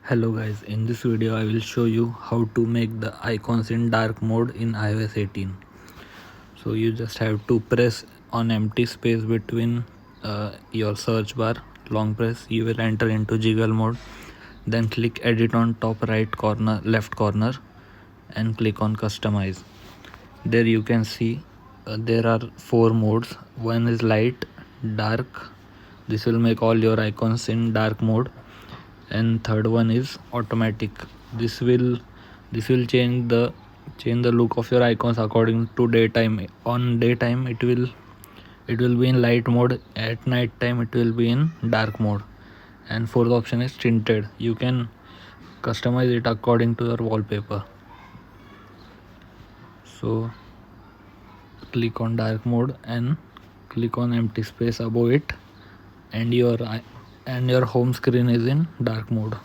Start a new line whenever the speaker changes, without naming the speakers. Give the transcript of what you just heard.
Hello guys, in this video I will show you how to make the icons in dark mode in iOS 18. So you just have to press on empty space between your search bar, long press, you will enter into jiggle mode, then click edit on top left corner and click on customize. There you can see there are 4 modes. One is light, dark, this will make all your icons in dark mode, and third one is automatic. This will change the look of your icons according to daytime. On daytime it will be in light mode, at night time it will be in dark mode, and fourth option is tinted. You can customize it according to your wallpaper. So click on dark mode and click on empty space above it, and your home screen is in dark mode.